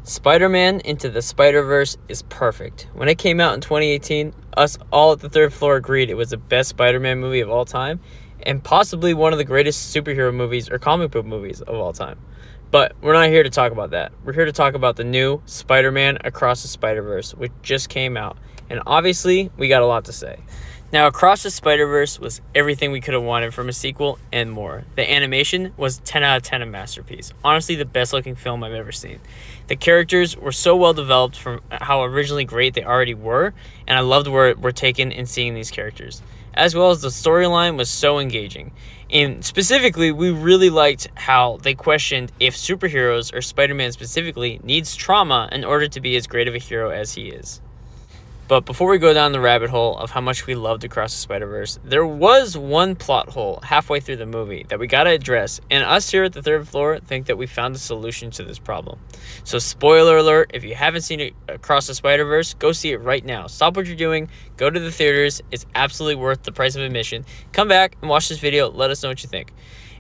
Spider-Man Into the Spider-Verse is perfect. When it came out in 2018, us all at the third floor agreed it was the best Spider-Man movie of all time, and possibly one of the greatest superhero movies or comic book movies of all time. But we're not here to talk about that. We're here to talk about the new Spider-Man Across the Spiderverse, which just came out. And obviously, we got a lot to say. Now, Across the Spiderverse was everything we could have wanted from a sequel and more. The animation was 10 out of 10 a masterpiece. Honestly, the best looking film I've ever seen. The characters were so well developed from how originally great they already were, and I loved where we're taken in seeing these characters. As well as the storyline was so engaging. And specifically, we really liked how they questioned if superheroes, or Spider-Man specifically, needs trauma in order to be as great of a hero as he is. But before we go down the rabbit hole of how much we loved Across the Spider-Verse, there was one plot hole halfway through the movie that we gotta address, and us here at the third floor think that we found a solution to this problem. So spoiler alert, if you haven't seen it Across the Spider-Verse, go see it right now. Stop what you're doing, go to the theaters, it's absolutely worth the price of admission. Come back and watch this video, let us know what you think.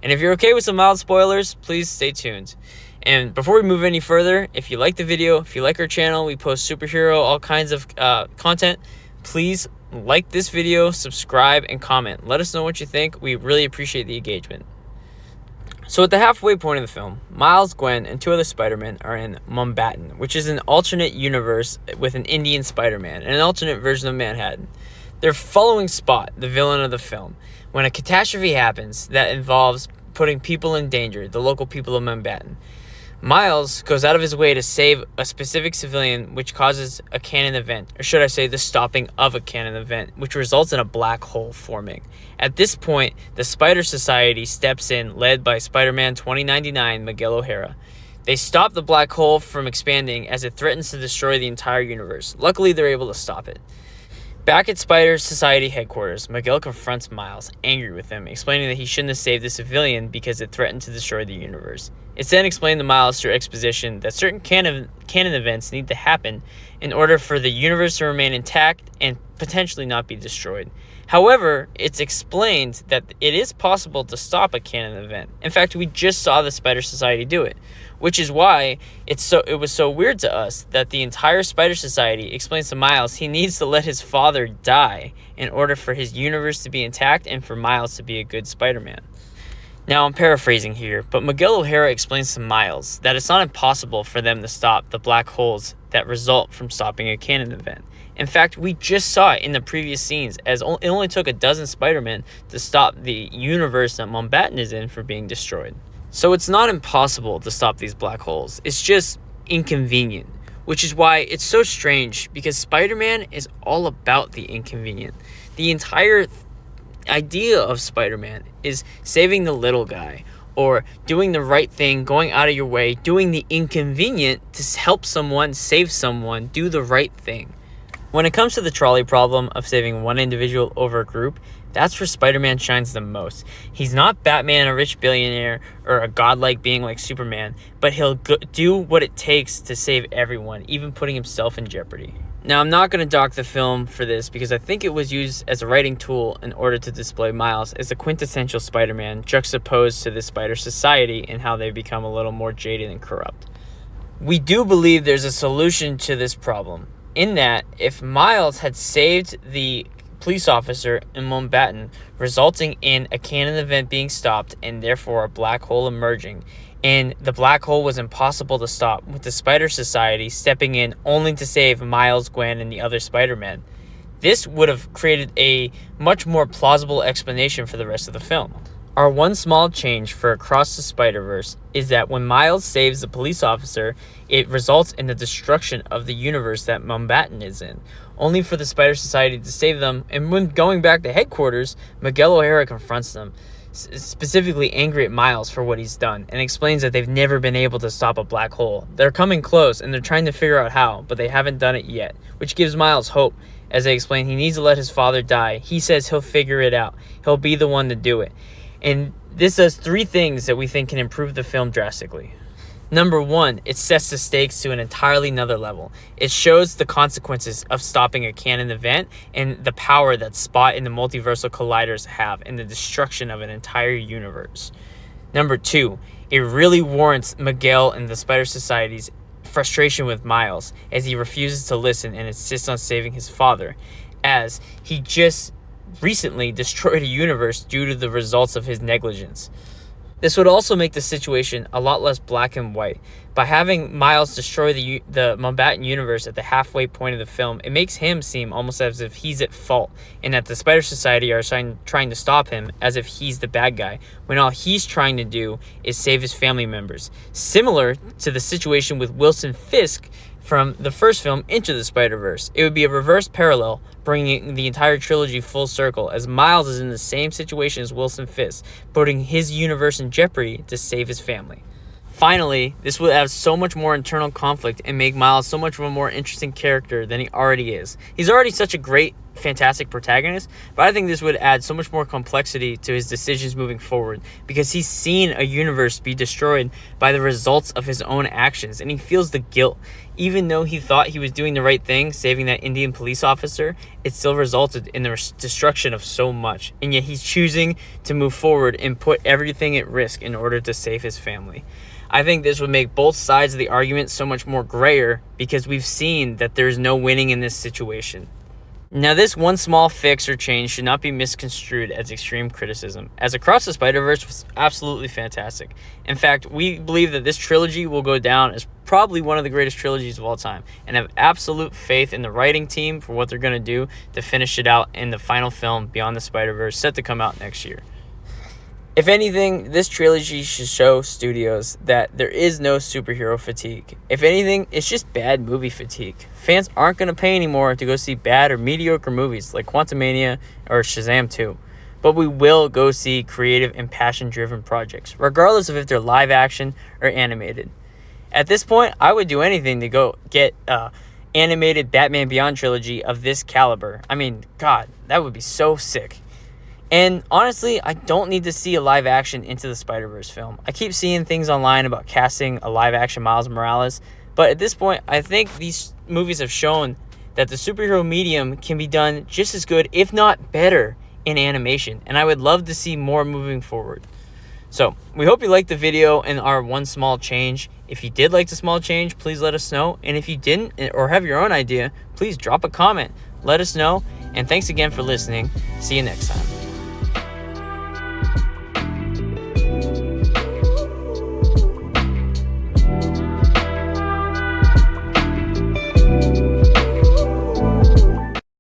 And if you're okay with some mild spoilers, please stay tuned. And before we move any further, if you like the video, if you like our channel, we post superhero, all kinds of content, please like this video, subscribe, and comment. Let us know what you think. We really appreciate the engagement. So at the halfway point of the film, Miles, Gwen, and two other Spider-Men are in Mumbattan, which is an alternate universe with an Indian Spider-Man and an alternate version of Manhattan. They're following Spot, the villain of the film, when a catastrophe happens that involves putting people in danger, the local people of Mumbattan. Miles goes out of his way to save a specific civilian, which causes a canon event, or should I say the stopping of a canon event, which results in a black hole forming. At this point, the Spider Society steps in, led by Spider-Man 2099 Miguel O'Hara. They stop the black hole from expanding as it threatens to destroy the entire universe. Luckily, they're able to stop it. Back at Spider Society headquarters, Miguel confronts Miles, angry with him, explaining that he shouldn't have saved the civilian because it threatened to destroy the universe. It's then explained to Miles through exposition that certain canon events need to happen in order for the universe to remain intact and potentially not be destroyed. However, it's explained that it is possible to stop a canon event. In fact, we just saw the Spider Society do it, which is why it was so weird to us that the entire Spider Society explains to Miles he needs to let his father die in order for his universe to be intact and for Miles to be a good Spider-Man. Now, I'm paraphrasing here, but Miguel O'Hara explains to Miles that it's not impossible for them to stop the black holes that result from stopping a canon event. In fact, we just saw it in the previous scenes, as it only took a dozen Spider-Men to stop the universe that Mumbattan is in from being destroyed. So it's not impossible to stop these black holes, it's just inconvenient, which is why it's so strange, because Spider-Man is all about the inconvenient. The entire idea of Spider-Man is saving the little guy, or doing the right thing, going out of your way, doing the inconvenient to help someone, save someone, do the right thing. When it comes to the trolley problem of saving one individual over a group, that's where Spider-Man shines the most. He's not Batman, a rich billionaire, or a godlike being like Superman, but he'll do what it takes to save everyone, even putting himself in jeopardy. Now, I'm not going to dock the film for this because I think it was used as a writing tool in order to display Miles as a quintessential Spider-Man juxtaposed to the Spider Society and how they become a little more jaded and corrupt. We do believe there's a solution to this problem, in that if Miles had saved the police officer in Mumbattan, resulting in a canon event being stopped and therefore a black hole emerging, and the black hole was impossible to stop, with the Spider Society stepping in only to save Miles, Gwen, and the other Spider-Men. This would have created a much more plausible explanation for the rest of the film. Our one small change for Across the Spider-Verse is that when Miles saves the police officer, it results in the destruction of the universe that Mumbattan is in, only for the Spider Society to save them, and when going back to headquarters, Miguel O'Hara confronts them, specifically angry at Miles for what he's done, and explains that they've never been able to stop a black hole. They're coming close, and they're trying to figure out how, but they haven't done it yet, which gives Miles hope. As they explain, he needs to let his father die. He says he'll figure it out. He'll be the one to do it. And this does three things that we think can improve the film drastically. Number one, it sets the stakes to an entirely another level. It shows the consequences of stopping a canon event and the power that Spot and the multiversal colliders have in the destruction of an entire universe. Number two, it really warrants Miguel and the Spider Society's frustration with Miles as he refuses to listen and insists on saving his father, as he just recently destroyed a universe due to the results of his negligence. This would also make the situation a lot less black and white. By having Miles destroy the Mumbattan universe at the halfway point of the film, it makes him seem almost as if he's at fault, and that the Spider Society are trying to stop him as if he's the bad guy, when all he's trying to do is save his family members. Similar to the situation with Wilson Fisk from the first film, Into the Spider-Verse. It would be a reverse parallel, bringing the entire trilogy full circle, as Miles is in the same situation as Wilson Fisk, putting his universe in jeopardy to save his family. Finally, this would have so much more internal conflict and make Miles so much of a more interesting character than he already is. He's already such a great, fantastic protagonist, but I think this would add so much more complexity to his decisions moving forward, because he's seen a universe be destroyed by the results of his own actions, and he feels the guilt. Even though he thought he was doing the right thing, saving that Indian police officer, it still resulted in the destruction of so much, and yet he's choosing to move forward and put everything at risk in order to save his family. I think this would make both sides of the argument so much more grayer, because we've seen that there's no winning in this situation. Now, this one small fix or change should not be misconstrued as extreme criticism, as Across the Spiderverse was absolutely fantastic. In fact, we believe that this trilogy will go down as probably one of the greatest trilogies of all time, and have absolute faith in the writing team for what they're going to do to finish it out in the final film, Beyond the Spider-Verse, set to come out next year. If anything, this trilogy should show studios that there is no superhero fatigue. If anything, it's just bad movie fatigue. Fans aren't going to pay anymore to go see bad or mediocre movies like Quantumania or Shazam 2. But we will go see creative and passion-driven projects, regardless of if they're live action or animated. At this point, I would do anything to go get animated Batman Beyond trilogy of this caliber. I mean, God, that would be so sick. And honestly, I don't need to see a live-action Into the Spider-Verse film. I keep seeing things online about casting a live-action Miles Morales, but at this point, I think these movies have shown that the superhero medium can be done just as good, if not better, in animation, and I would love to see more moving forward. So, we hope you liked the video and our one small change. If you did like the small change, please let us know, and if you didn't, or have your own idea, please drop a comment. Let us know, and thanks again for listening. See you next time.